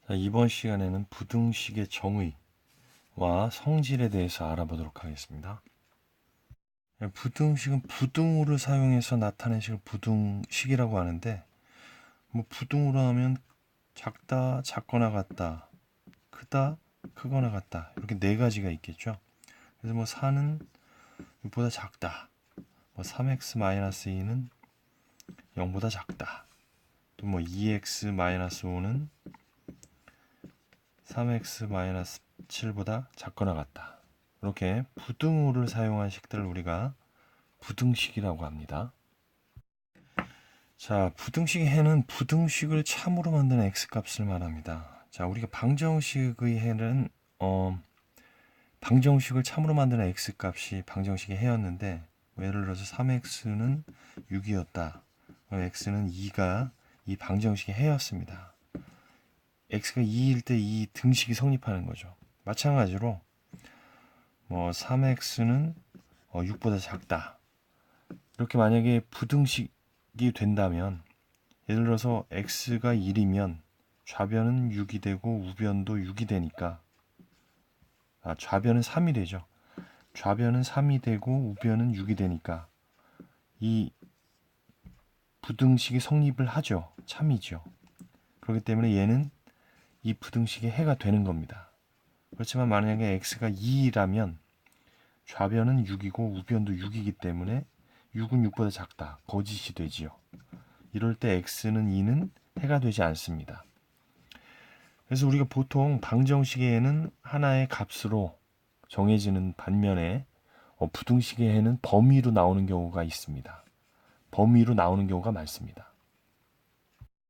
자, 이번 시간에는 부등식의 정의와 성질에 대해서 알아보도록 하겠습니다. 부등식은 부등호를 사용해서 나타낸 식을 부등식이라고 하는데, 부등호로 하면 작다, 작거나 같다, 크다, 크거나 같다, 이렇게 네 가지가 있겠죠. 그래서 4는 6보다 작다, 3x-2는 0보다 작다, 또 2x-5는 3x-7보다 작거나 같다. 이렇게 부등호를 사용한 식들을 우리가 부등식이라고 합니다. 자, 부등식의 해는 부등식을 참으로 만드는 x값을 말합니다. 자, 우리가 방정식의 해는 방정식을 참으로 만드는 x값이 방정식의 해였는데, 예를 들어서 3x는 6이었다. x는 2가 이 방정식의 해였습니다. x가 2일 때 이 등식이 성립하는 거죠. 마찬가지로 3x는 6보다 작다. 이렇게 만약에 부등식이 된다면, 예를 들어서 x가 1이면 좌변은 6이 되고 우변도 6이 되니까, 좌변은 3이 되죠. 좌변은 3이 되고 우변은 6이 되니까 이 부등식이 성립을 하죠. 참이죠. 그렇기 때문에 얘는 이 부등식의 해가 되는 겁니다. 그렇지만 만약에 x가 2라면 좌변은 6이고 우변도 6이기 때문에 6은 6보다 작다. 거짓이 되지요. 이럴 때 x는 2는 해가 되지 않습니다. 그래서 우리가 보통 방정식의 해는 하나의 값으로 정해지는 반면에 부등식의 해는 범위로 나오는 경우가 있습니다. 범위로 나오는 경우가 많습니다.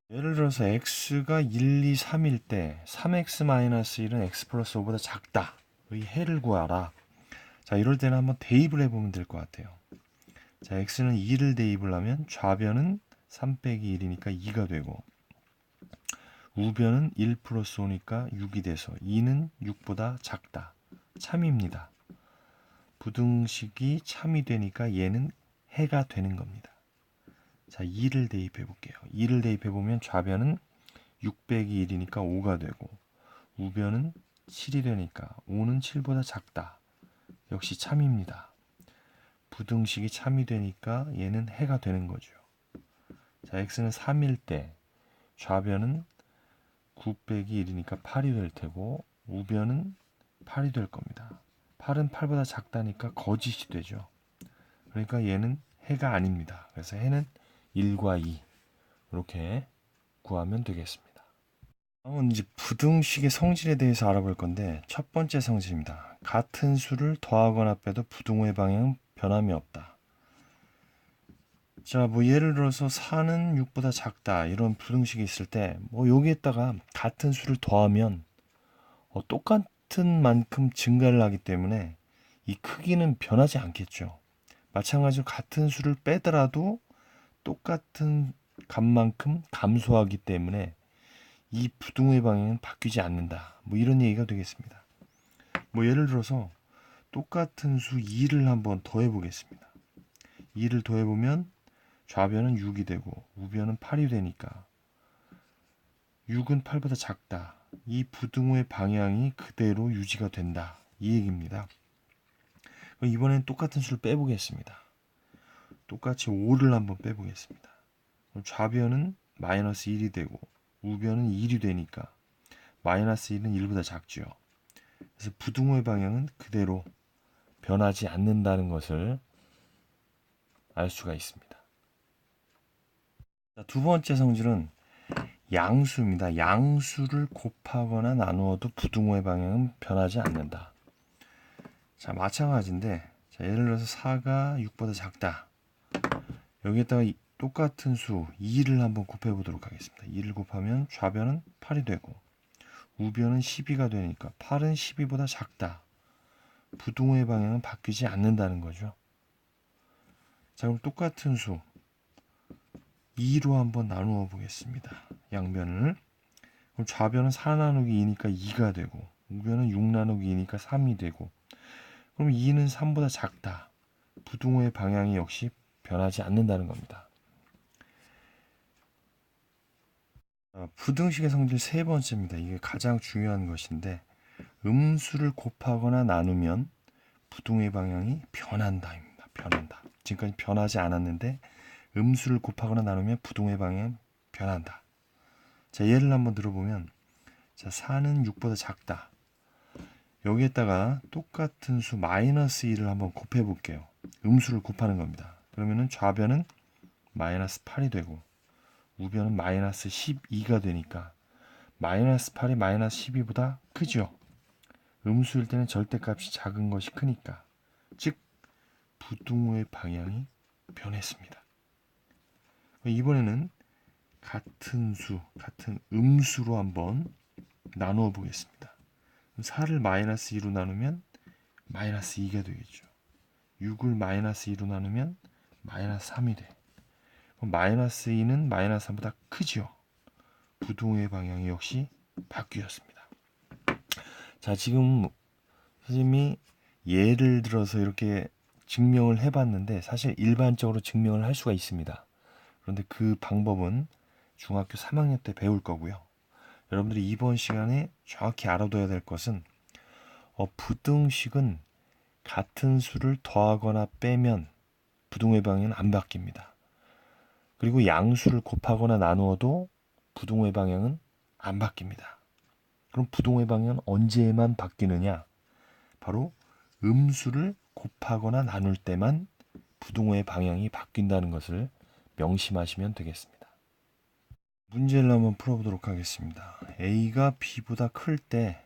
예를 들어서 x가 1, 2, 3일 때 3x-1은 x 플러스 5보다 작다. 의 해를 구하라. 자, 이럴 때는 한번 대입을 해보면 될 것 같아요. 자, x는 2를 대입을 하면 좌변은 3 빼기 1이니까 2가 되고, 우변은 1 플러스 5니까 6이 돼서 2는 6보다 작다. 참입니다. 부등식이 참이 되니까 얘는 해가 되는 겁니다. 자, 2를 대입해 볼게요. 2를 대입해 보면 좌변은 6 빼기 1이니까 5가 되고, 우변은 7이 되니까 5는 7보다 작다. 역시 참입니다. 부등식이 참이 되니까 얘는 해가 되는 거죠. 자, x는 3일 때 좌변은 9 빼기 1이니까 8이 될 테고, 우변은 8이 될 겁니다. 8은 8보다 작다니까 거짓이 되죠. 그러니까 얘는 해가 아닙니다. 그래서 해는 1과 2 이렇게 구하면 되겠습니다. 다음은 이제 부등식의 성질에 대해서 알아볼 건데, 첫 번째 성질입니다. 같은 수를 더하거나 빼도 부등호의 방향은 변함이 없다. 자, 예를 들어서 4는 6보다 작다, 이런 부등식이 있을 때 여기에다가 같은 수를 더하면 똑같은 만큼 증가를 하기 때문에 이 크기는 변하지 않겠죠. 마찬가지로 같은 수를 빼더라도 똑같은 값만큼 감소하기 때문에 이 부등호의 방향은 바뀌지 않는다. 이런 얘기가 되겠습니다. 예를 들어서 똑같은 수 2를 한번 더해 보겠습니다. 2를 더해 보면 좌변은 6이 되고 우변은 8이 되니까 6은 8보다 작다. 이 부등호의 방향이 그대로 유지가 된다. 이 얘기입니다. 그럼 이번엔 똑같은 수를 빼보겠습니다. 똑같이 5를 한번 빼보겠습니다. 그럼 좌변은 마이너스 1이 되고 우변은 1이 되니까 마이너스 1은 1보다 작죠. 그래서 부등호의 방향은 그대로 변하지 않는다는 것을 알 수가 있습니다. 자, 두 번째 성질은 양수입니다. 양수를 곱하거나 나누어도 부등호의 방향은 변하지 않는다. 자, 마찬가지인데, 자, 예를 들어서 4가 6보다 작다. 여기에다가 똑같은 수 2를 한번 곱해 보도록 하겠습니다. 2를 곱하면 좌변은 8이 되고 우변은 12가 되니까 8은 12보다 작다. 부등호의 방향은 바뀌지 않는다는 거죠. 자, 그럼 똑같은 수 2로 한번 나누어 보겠습니다. 양변을. 그럼 좌변은 4 나누기 2니까 2가 되고 우변은 6 나누기 2니까 3이 되고, 그럼 2는 3보다 작다. 부등호의 방향이 역시 변하지 않는다는 겁니다. 부등식의 성질 세 번째입니다. 이게 가장 중요한 것인데 음수를 곱하거나 나누면 부동의 방향이 변한다입니다. 변한다. 지금까지 변하지 않았는데 음수를 곱하거나 나누면 부동의 방향이 변한다. 자, 예를 한번 들어보면 자, 4는 6보다 작다. 여기에다가 똑같은 수 마이너스 1을 한번 곱해 볼게요. 음수를 곱하는 겁니다. 그러면은 좌변은 마이너스 8이 되고 우변은 마이너스 12가 되니까 마이너스 8이 마이너스 12보다 크죠. 음수일 때는 절대값이 작은 것이 크니까, 즉 부등호의 방향이 변했습니다. 이번에는 같은 수, 같은 음수로 한번 나누어 보겠습니다. 4를 마이너스 2로 나누면 마이너스 2가 되겠죠. 6을 마이너스 2로 나누면 마이너스 3이 돼. 그럼 마이너스 2는 마이너스 3보다 크죠. 부등호의 방향이 역시 바뀌었습니다. 자, 지금 선생님이 예를 들어서 이렇게 증명을 해봤는데 사실 일반적으로 증명을 할 수가 있습니다. 그런데 그 방법은 중학교 3학년 때 배울 거고요. 여러분들이 이번 시간에 정확히 알아둬야 될 것은 부등식은 같은 수를 더하거나 빼면 부등호의 방향은 안 바뀝니다. 그리고 양수를 곱하거나 나누어도 부등호의 방향은 안 바뀝니다. 그럼 부등호의 방향은 언제만 바뀌느냐? 바로 음수를 곱하거나 나눌 때만 부등호의 방향이 바뀐다는 것을 명심하시면 되겠습니다. 문제를 한번 풀어보도록 하겠습니다. A가 B보다 클 때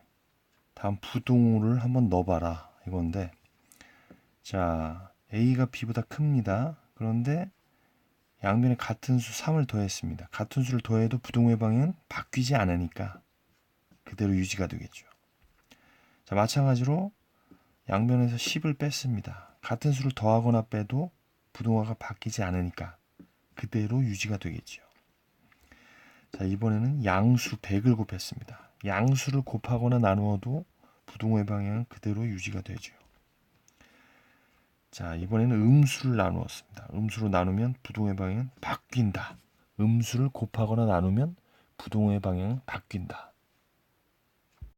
다음 부등호를 한번 넣어봐라 이건데, 자, A가 B보다 큽니다. 그런데 양변에 같은 수 3을 더했습니다. 같은 수를 더해도 부등호의 방향은 바뀌지 않으니까 그대로 유지가 되겠죠. 자, 마찬가지로 양변에서 10을 뺐습니다. 같은 수를 더하거나 빼도 부등호가 바뀌지 않으니까 그대로 유지가 되겠죠. 자, 이번에는 양수 100을 곱했습니다. 양수를 곱하거나 나누어도 부등호의 방향은 그대로 유지가 되죠. 자, 이번에는 음수를 나누었습니다. 음수로 나누면 부등호의 방향은 바뀐다. 음수를 곱하거나 나누면 부등호의 방향은 바뀐다.